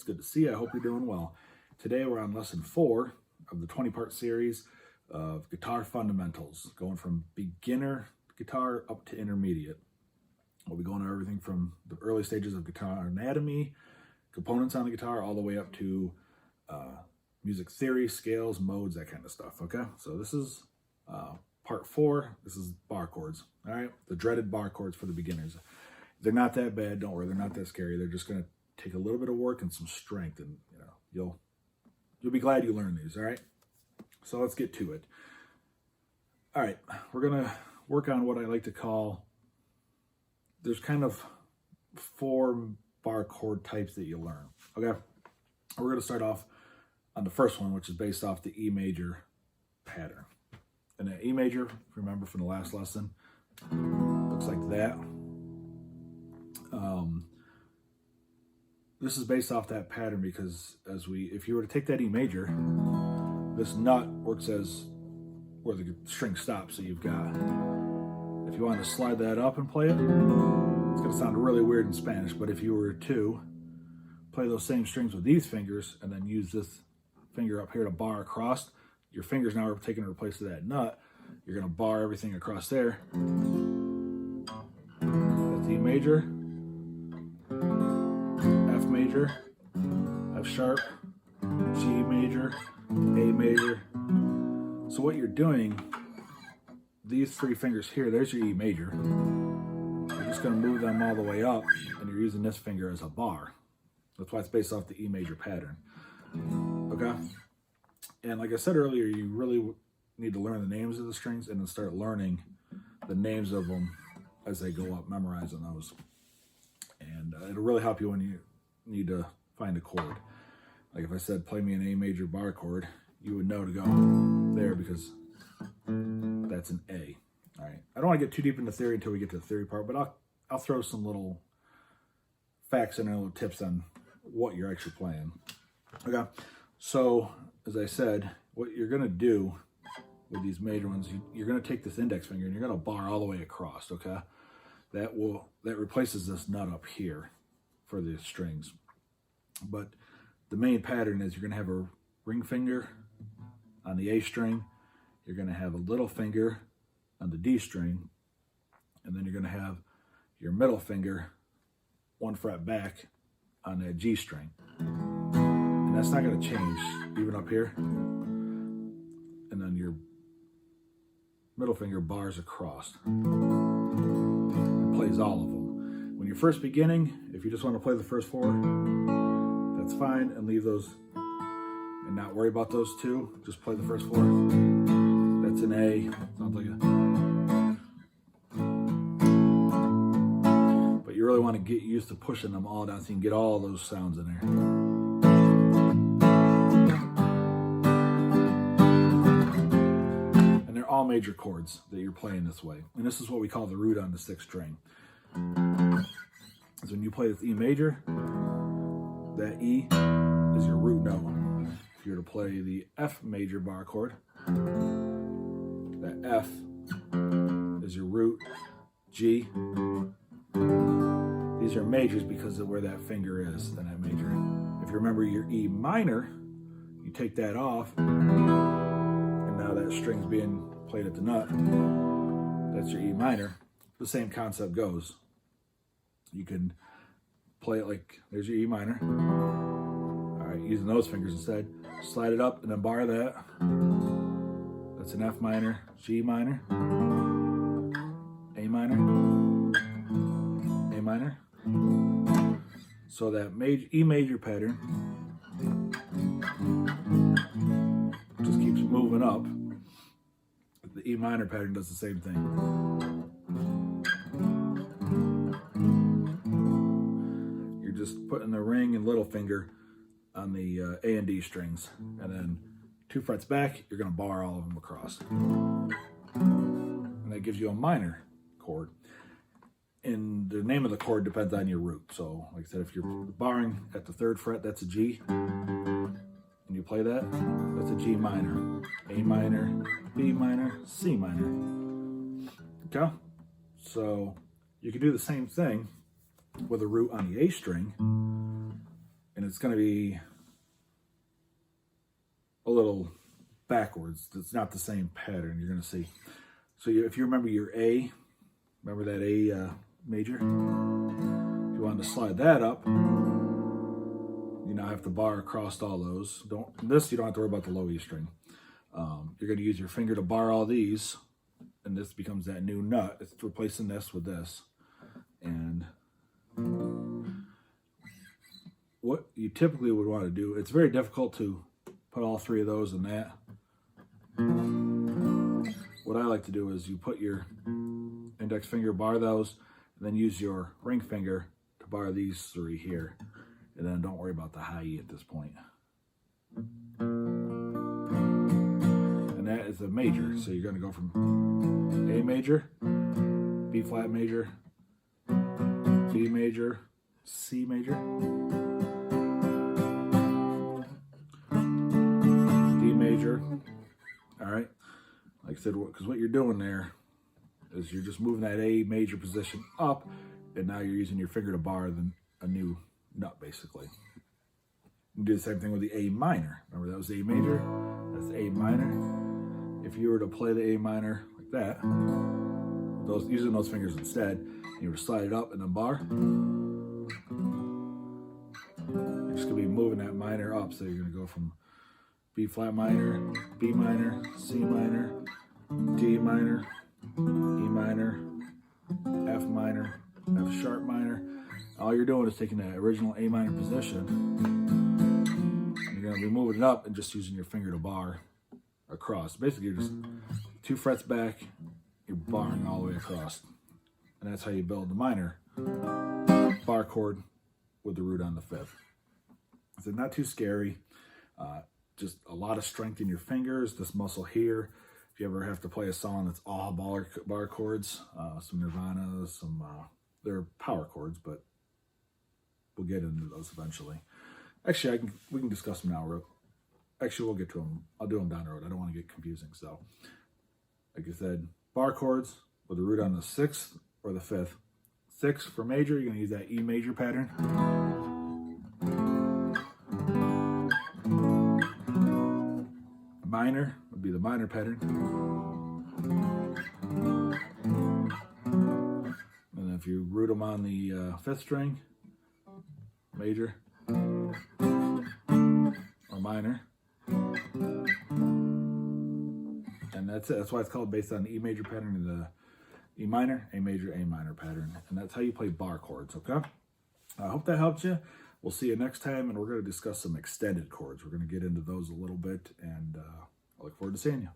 It's good to see you. I hope you're doing well. Today we're on lesson 4 of the 20-part series of guitar fundamentals, going from beginner guitar up to intermediate. We'll be going over everything from the early stages of guitar anatomy, components on the guitar, all the way up to music theory, scales, modes, that kind of stuff, okay? So this is part 4. This is bar chords, all right? The dreaded bar chords for the beginners. They're not that bad, don't worry, they're not that scary. They're just gonna take a little bit of work and some strength, and you'll be glad you learned these, all right? So let's get to it. All right, we're gonna work on what I like to call, there's kind of 4 bar chord types that you learn, okay? We're gonna start off on the first one, which is based off the E major pattern. And the E major, if you remember from the last lesson, looks like that. This is based off that pattern because if you were to take that E major, this nut works as where the string stops. So you've got, if you wanted to slide that up and play it, it's gonna sound really weird in Spanish, but if you were to play those same strings with these fingers and then use this finger up here to bar across, your fingers now are taking the place of that nut. You're gonna bar everything across there. That's E major, F major, F sharp, G major, A major. So what you're doing, these 3 fingers here, there's your E major. You're just gonna move them all the way up and you're using this finger as a bar. That's why it's based off the E major pattern, okay? And like I said earlier, you really need to learn the names of the strings and then start learning the names of them as they go up, memorizing those. And it'll really help you when you need to find a chord. Like if I said, play me an A major bar chord, you would know to go there because that's an A. All right. I don't want to get too deep into theory until we get to the theory part, but I'll throw some little facts and little tips on what you're actually playing. Okay. So as I said, what you're going to do with these major ones, you're going to take this index finger and you're going to bar all the way across, okay? That replaces this nut up here for the strings. But the main pattern is you're going to have a ring finger on the A string, you're going to have a little finger on the D string, and then you're going to have your middle finger 1 fret back on that G string. And that's not going to change even up here. And then your middle finger bars across. It plays all of them. When you're first beginning, if you just want to play the first 4, that's fine, and leave those and not worry about those 2. Just play the first 4. That's an A. Sounds like a. But you really want to get used to pushing them all down so you can get all those sounds in there. All major chords that you're playing this way. And this is what we call the root on the 6th string. So when you play this E major, that E is your root note. If you were to play the F major bar chord, that F is your root, G. These are majors because of where that finger is in that major. If you remember your E minor, you take that off, and now that string's being played at the nut, that's your E minor. The same concept goes. You can play it like, there's your E minor. All right, using those fingers instead. Slide it up and then bar that. That's an F minor, G minor, A minor, A minor. So that E major pattern just keeps moving up. The E minor pattern does the same thing. You're just putting the ring and little finger on the A and D strings, and then 2 frets back, you're going to bar all of them across. And that gives you a minor chord. And the name of the chord depends on your root. So, like I said, if you're barring at the 3rd fret, that's a G. And you play that, that's a G minor, A minor, B minor, C minor. Okay? So you can do the same thing with a root on the A string, and it's going to be a little backwards. It's not the same pattern you're going to see. So if you remember your A, remember that A major? If you wanted to slide that up, you now have to bar across all those. You don't have to worry about the low E string. You're going to use your finger to bar all these, and this becomes that new nut. It's replacing this with this. And what you typically would want to do, it's very difficult to put all three of those in that. What I like to do is you put your index finger, bar those, and then use your ring finger to bar these three here. And then don't worry about the high E at this point. And that is a major. So you're going to go from A major, B flat major, B major, C major, D major. All right. Like I said, because what you're doing there is you're just moving that A major position up, and now you're using your finger to bar a new nut, basically. You do the same thing with the A minor. Remember, that was A major, that's A minor. If you were to play the A minor like that, using those fingers instead, and you were to slide it up and then bar, you're just going to be moving that minor up. So you're going to go from B flat minor, B minor, C minor, D minor, E minor, F minor, F sharp minor. All you're doing is taking that original A minor position, and you're going to be moving it up and just using your finger to bar across. Basically, you're just 2 frets back, you're barring all the way across. And that's how you build the minor bar chord with the root on the 5th. So not too scary. Just a lot of strength in your fingers, this muscle here. If you ever have to play a song that's all bar chords, some Nirvana, they're power chords, but we'll get into those eventually. Actually, we can discuss them now. Actually, we'll get to them. I'll do them down the road. I don't want to get confusing. So, like I said, bar chords with the root on the 6th or the 5th. 6 for major, you're going to use that E major pattern. Minor would be the minor pattern. And then if you root them on the 5th string, major or minor. And that's it. That's why it's called based on the E major pattern and the E minor, A major, A minor pattern. And that's how you play bar chords, okay? I hope that helped you. We'll see you next time, and we're going to discuss some extended chords. We're going to get into those a little bit, and I look forward to seeing you.